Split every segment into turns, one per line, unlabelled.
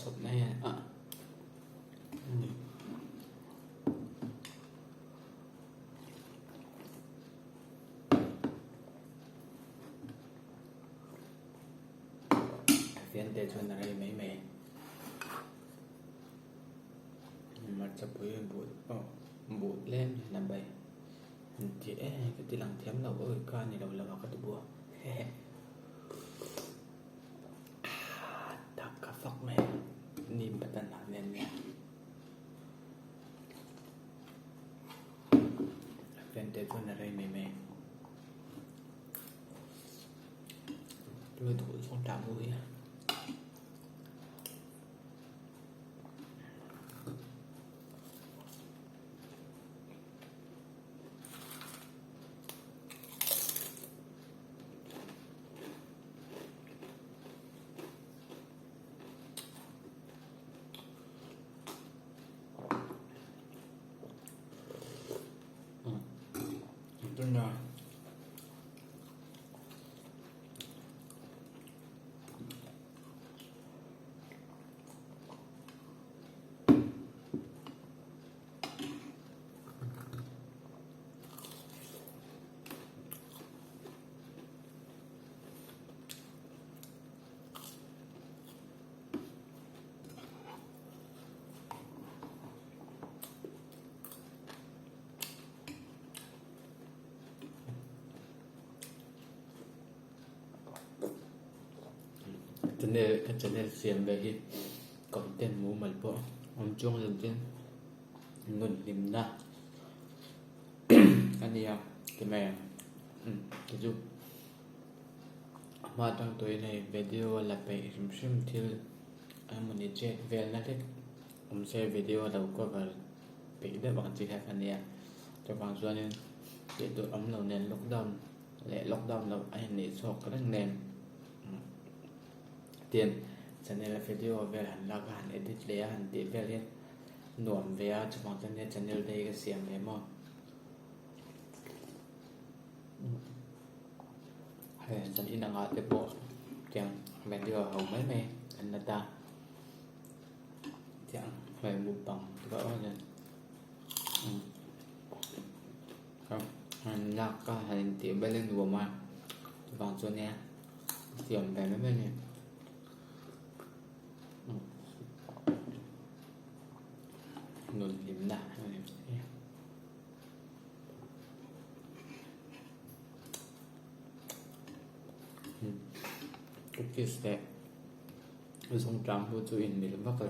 sụp này ạ. Phiên tết xuân này mấy mẹ mặt chập với bụi lên làm bậy chị cái tí lằng thém đầu ơi con này đầu là vào cái tủ bùa thật cả phọc mẹ nhìn bắt tận hẳn lên nha. Phiên tết xuân này mấy mẹ tôi thủ xong trả mũi tôi nói channel xiêm về hi content mu mal po chung lên trên nguồn lim na anh em cái mẹ cái giúp mà trong tuổi này video là phải sim thì anh muốn chết về là thế sẽ video đầu qua và bị đỡ bằng chỉ hay anh em cho bằng cho nên để tụi ống đầu nền lockdown lại lockdown là anh này sọc cái nền tiền cho nên là video về hẳn là hẳn edit lấy hẳn để về lên nổm về cho bằng cho nên channel đây cái xiêm về mà hay dẫn in ngọt để bộ chẳng video hầu mấy mẹ anh là ta chẳng phải mukbang gõ rồi không hành là có hành tiệm bay lên đùa mà bằng cho nè tiệm về mấy bên này nguồn điểm đã cookies đẹp dùng trắng vô chú in mình bắt rồi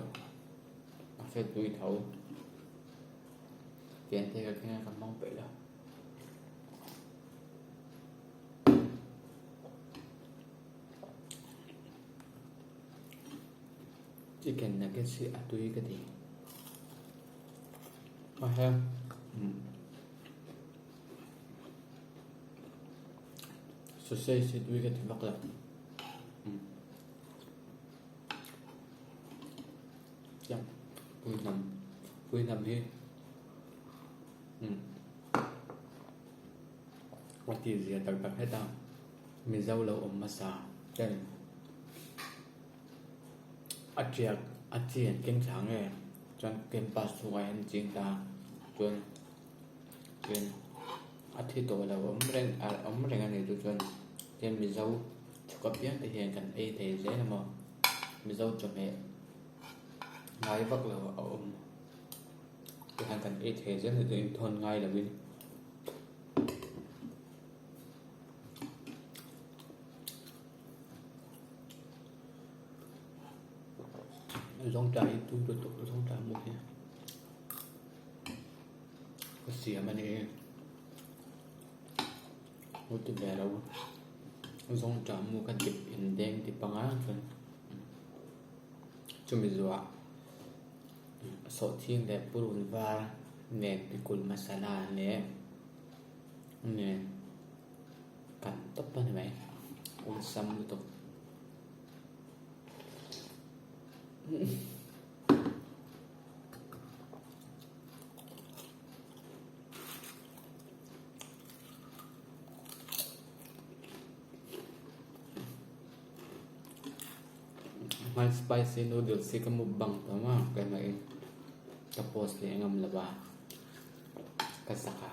phải tùy thấu tiền thì cái nghe còn mong vậy đâu chỉ cần là cái sự tùy cái gì có hem sausage sẽ tùy cái gì bắt lại chậm vui nằm đi có gì gì tật tật hết tao mình dâu lâu mà xả đây ăn chiên kinh sáng này cho kem pa suai ăn chiên ta chuẩn ăn thì tổ là ống rèn anh này tôi chuẩn trên mình dâu có biết thì hiện cần y thì dễ là mà mình dâu cho mẹ ngay vắt là ôm thì hàng cần y thế rất là tự thôn ngay là bên giống trái tôi giống trái một nha có xỉa mà này một từ về đâu giống trái mua cái chip in đen thì bằng á phần cho mình dọa sốt thiên đẹp purun và nè pikul masala nè cắn tóc bên này uống xăm tục my spicy noodles si ka mukbang tama kaya may tapos ni ngam laba kasaka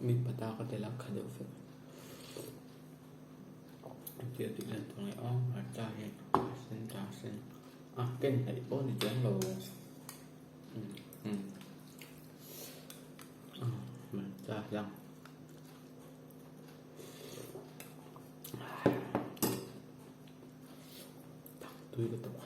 mi pata ko de lang khado fe kia tự lên tụi này on ở trà sen cái này bố thì chén lồ mình trà răng tươi cái tục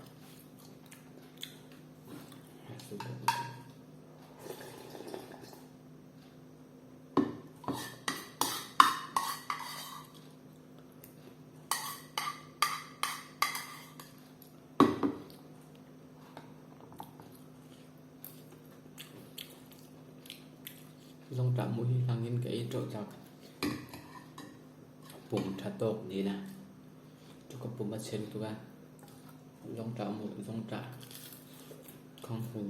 dòng trạm mũi thằng nhìn cái chỗ chọc bụng trà tộc gì nè cho có bụng bát sen tụi bạn dòng trạm mũi dòng trà không phù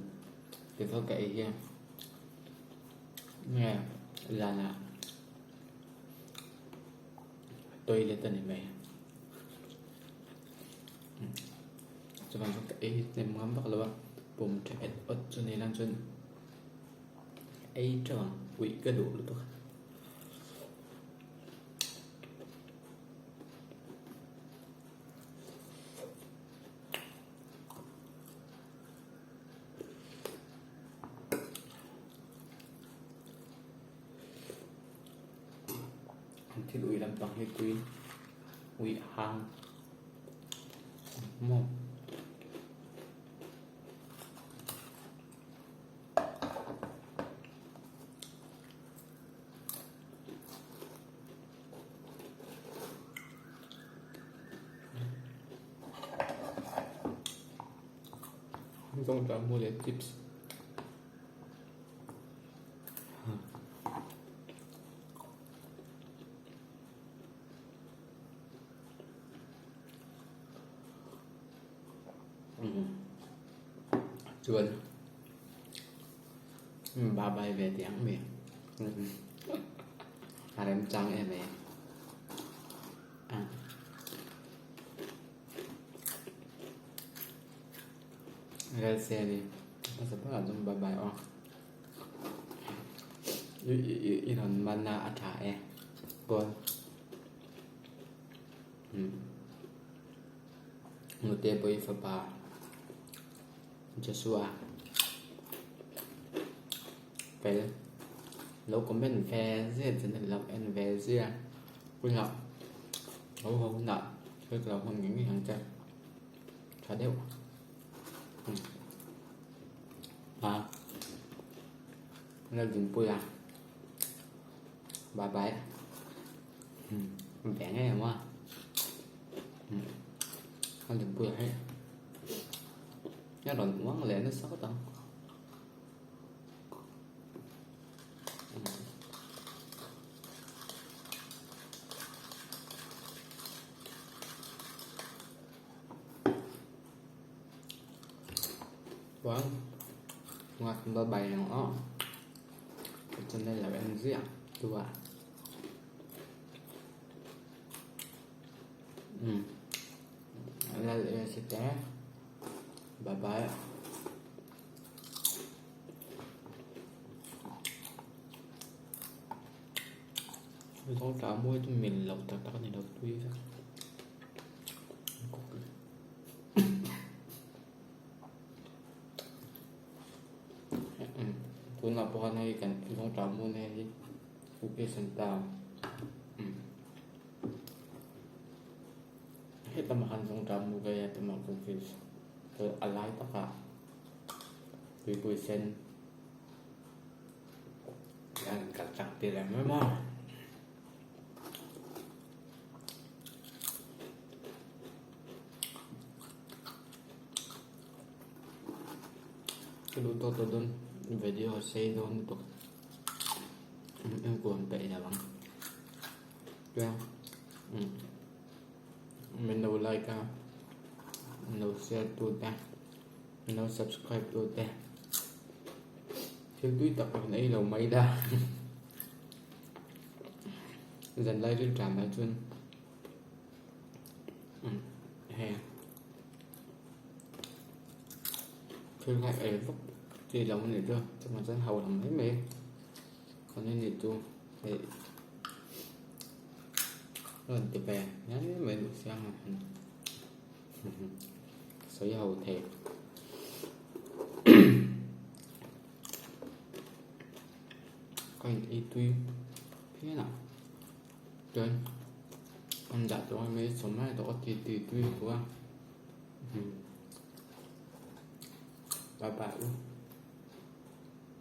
thì thôi cái kia nghe là tôi lên tên này mày cho bạn cái nem ngắm bắt là bụng trà ớt cho nên làm chân ấy tròn quỷ cái đủ luôn thôi thì đuổi làm bằng cái quỷ hàng một dòng trà mua để chips chuồn ba bay về tiếng miệng em trăng em về ra xe đi nó sẽ bắt đầu trong bài bài 이런 만나 아타에 건 một tế bơi phá bà Joshua cái lâu có bên phe riêng cho nên là em về riêng vui ngọc lâu không nợ cái lâu không những cái hàng chân cho đều nó dùng bùi bà bái vẽ nghe không á nó dùng bùi hết nó đòn quán lẽ nó xấu tao quán ngoặt bà bày nó cho nên là em riêng tôi ạ là sẽ té bye bye con cá muối tôi mình lọc tắc tắc này đâu tuy ra tôi ngập vào này cảnh con cá muối này đi phụ cái sân tàu hết tầm hành con cá muối cái tầm hành phụ cái tôi alai tất cả vì sen yang kacang tidak memang Luto to doon video say doon ito em cuồng vậy là bằng well mình đâu like mình đâu share tụi ta mình đâu subscribe tụi ta thiếu túi tập hồi nãy đầu mấy ra dần lại riltam lại chân hè thương lại ở phúc thì lòng này chưa cho mà dân hầu làm mấy mê còn nên thì tu thì rồi thì bè nhắn mấy được xem sấy hầu thèm coi ý tuy phía nào trên anh đặt cho mấy số mai đó thì tùy tuy của anh bye bye luôn.